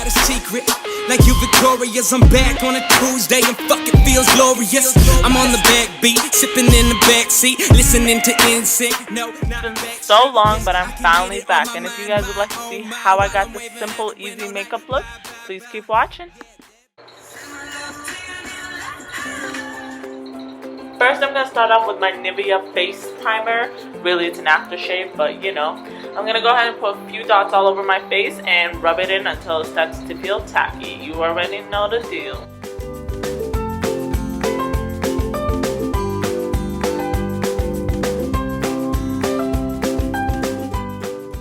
a secret. Like you victorious, I'm back on a Tuesday and fuck it feels glorious. I'm on the backbeat, sipping in the backseat, listening to NSYNC. No, not It's been so long, but I'm finally back. And if you guys would like to see how I got this simple, easy makeup look, please keep watching. First, I'm going to start off with my Nivea face primer. Really, it's an aftershave, but you know. I'm going to go ahead and put a few dots all over my face and rub it in until it starts to feel tacky. You already know the deal.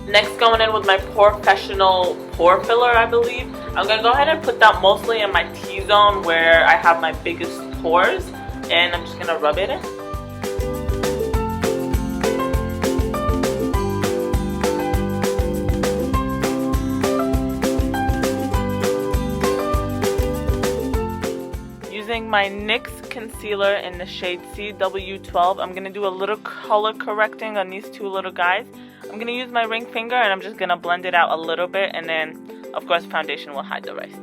Next, going in with my Professional pore filler, I believe. I'm going to go ahead and put that mostly in my T-zone where I have my biggest pores. And I'm just going to rub it in. Using my NYX concealer in the shade CW12, I'm going to do a little color correcting on these two little guys. I'm going to use my ring finger and I'm just going to blend it out a little bit, and then of course foundation will hide the rest.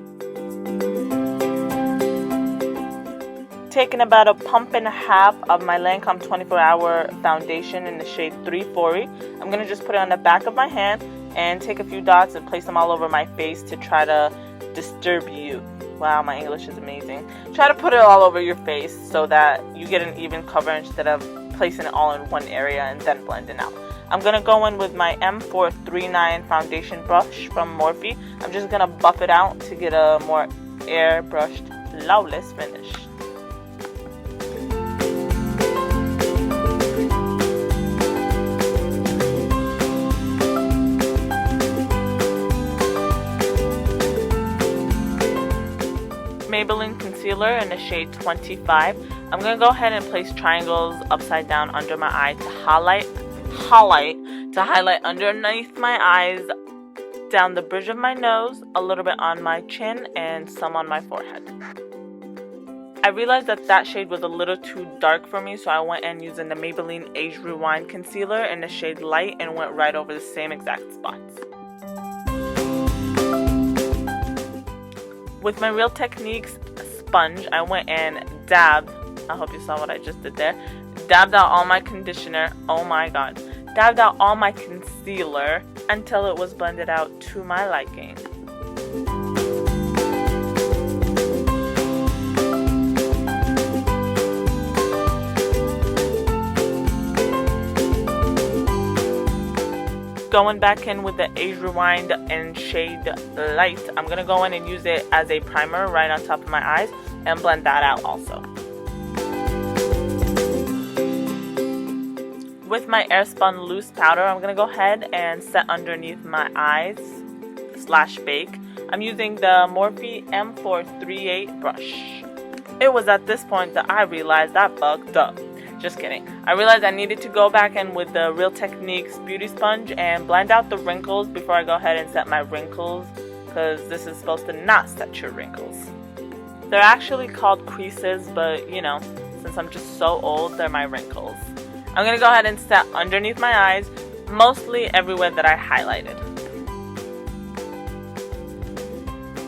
Taking about a pump and a half of my Lancome 24-hour foundation in the shade 340. I'm going to just put it on the back of my hand and take a few dots and place them all over my face to try to disturb you. Wow, my English is amazing. Try to put it all over your face so that you get an even cover instead of placing it all in one area and then blending out. I'm going to go in with my M439 foundation brush from Morphe. I'm just going to buff it out to get a more airbrushed, flawless finish. Maybelline concealer in the shade 25. I'm going to go ahead and place triangles upside down under my eye to highlight underneath my eyes, down the bridge of my nose, a little bit on my chin, and some on my forehead. I realized that shade was a little too dark for me, so I went and using the Maybelline Age Rewind concealer in the shade light and went right over the same exact spots. With my Real Techniques sponge, I went and dabbed, I hope you saw what I just did there, dabbed out all my conditioner, oh my god, dabbed out all my concealer until it was blended out to my liking. Going back in with the Age Rewind in shade light, I'm going to go in and use it as a primer right on top of my eyes and blend that out also. With my Airspun loose powder, I'm going to go ahead and set underneath my eyes / bake. I'm using the Morphe M438 brush. It was at this point that I realized I fucked up. Just kidding. I realized I needed to go back in with the Real Techniques beauty sponge and blend out the wrinkles before I go ahead and set my wrinkles, because this is supposed to not set your wrinkles. They're actually called creases, but you know, since I'm just so old, they're my wrinkles. I'm going to go ahead and set underneath my eyes, mostly everywhere that I highlighted.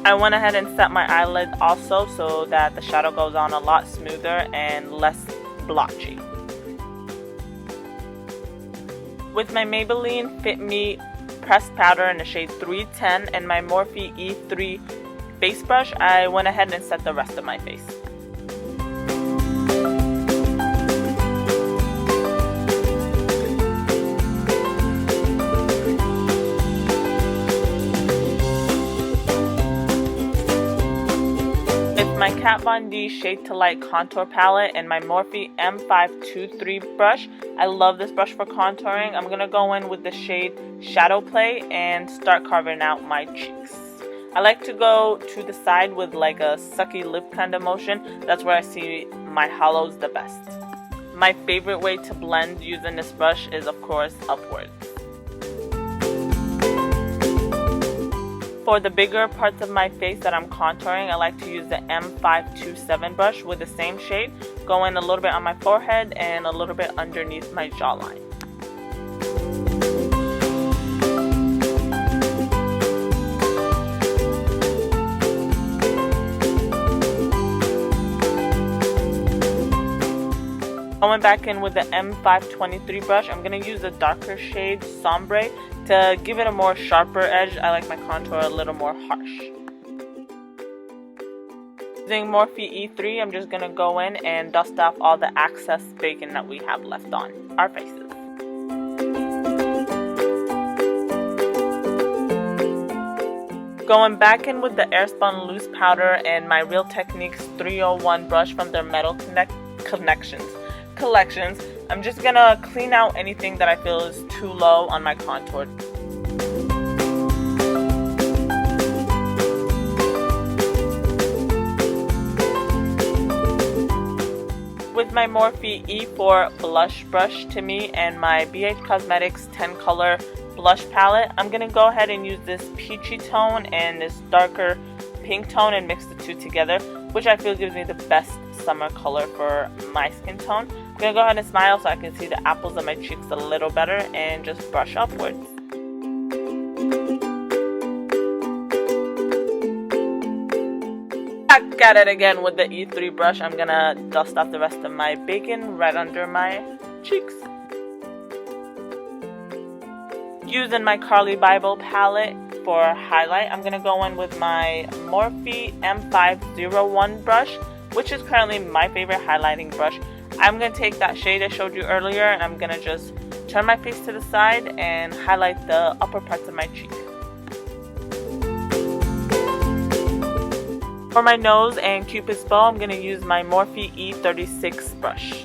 I went ahead and set my eyelid also so that the shadow goes on a lot smoother and less blotchy. With my Maybelline Fit Me pressed powder in the shade 310 and my Morphe E3 face brush, I went ahead and set the rest of my face. My Kat Von D Shade to Light contour palette and my Morphe M523 brush. I love this brush for contouring. I'm going to go in with the shade Shadow Play and start carving out my cheeks. I like to go to the side with like a sucky lip kind of motion. That's where I see my hollows the best. My favorite way to blend using this brush is of course upwards. For the bigger parts of my face that I'm contouring, I like to use the M527 brush with the same shade, go in a little bit on my forehead and a little bit underneath my jawline. Going back in with the M523 brush, I'm going to use a darker shade, Sombre, to give it a more sharper edge. I like my contour a little more harsh. Using Morphe E3, I'm just going to go in and dust off all the excess bacon that we have left on our faces. Going back in with the Airspun loose powder and my Real Techniques 301 brush from their Metal collections, I'm just gonna clean out anything that I feel is too low on my contour. With my Morphe E4 blush brush to me and my BH Cosmetics 10 color blush palette, I'm going to go ahead and use this peachy tone and this darker pink tone and mix the two together, which I feel gives me the best summer color for my skin tone. I'm going to go ahead and smile so I can see the apples of my cheeks a little better and just brush upwards. Back at it again with the E3 brush. I'm going to dust off the rest of my bacon right under my cheeks. Using my Carly Bible palette for highlight, I'm going to go in with my Morphe M501 brush, which is currently my favorite highlighting brush. I'm going to take that shade I showed you earlier and I'm going to just turn my face to the side and highlight the upper parts of my cheek. For my nose and Cupid's bow, I'm going to use my Morphe E36 brush.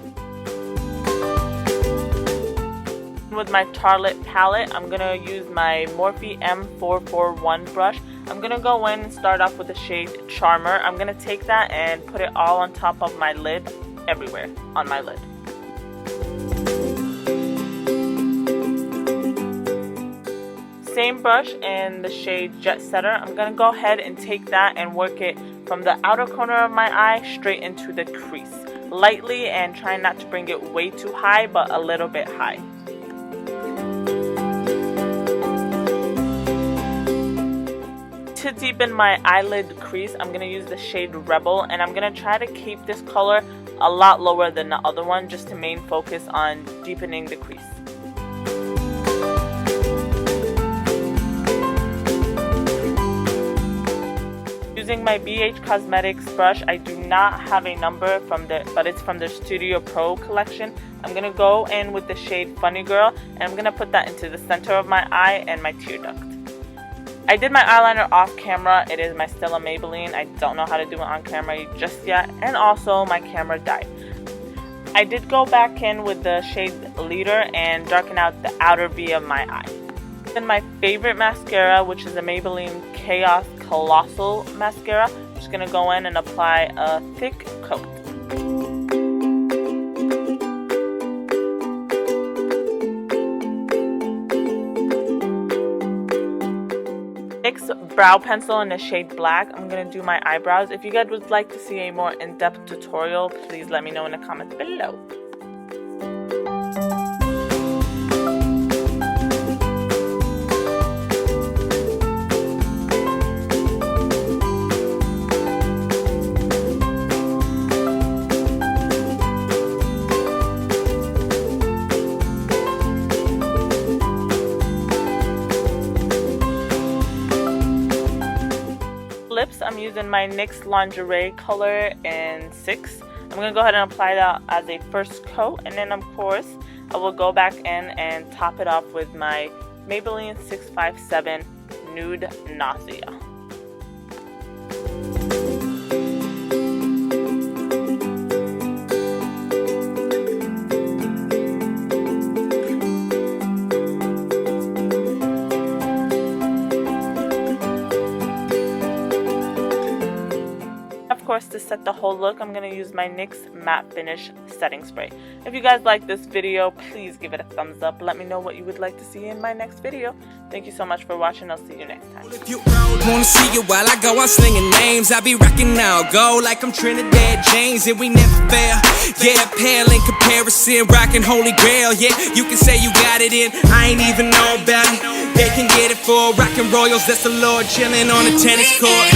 With my Tartelette palette, I'm going to use my Morphe M441 brush. I'm going to go in and start off with the shade Charmer. I'm going to take that and put it all on top of my lid, everywhere on my lid. Same brush in the shade Jet Setter. I'm going to go ahead and take that and work it from the outer corner of my eye straight into the crease. Lightly and trying not to bring it way too high, but a little bit high. To deepen my eyelid crease, I'm going to use the shade Rebel, and I'm going to try to keep this color a lot lower than the other one just to main focus on deepening the crease. Using my BH Cosmetics brush, I do not have a number but it's from the Studio Pro collection. I'm going to go in with the shade Funny Girl, and I'm going to put that into the center of my eye and my tear duct. I did my eyeliner off camera. It is my Stella Maybelline. I don't know how to do it on camera just yet, and also my camera died. I did go back in with the shade Leader and darken out the outer V of my eye. Then my favorite mascara, which is the Maybelline Chaos Colossal Mascara. I'm just going to go in and apply a thick coat. NYX brow pencil in the shade Black. I'm going to do my eyebrows. If you guys would like to see a more in-depth tutorial, please let me know in the comments below. Lips, I'm using my NYX Lingerie color in 6. I'm going to go ahead and apply that as a first coat, and then of course I will go back in and top it off with my Maybelline 657 Nude Nausea. Of course, to set the whole look, I'm going to use my NYX Matte Finish Setting Spray. If you guys like this video, please give it a thumbs up. Let me know what you would like to see in my next video. Thank you so much for watching. I'll see you next time. If you wanna see you while I go, I'm slinging names. I be rocking now, go like I'm Trinidad James, and we never fail. Yeah, pale in comparison, rocking Holy Grail. Yeah, you can say you got it in, I ain't even know about it. They can get it for rockin' royals, that's the Lord chillin' on the tennis court.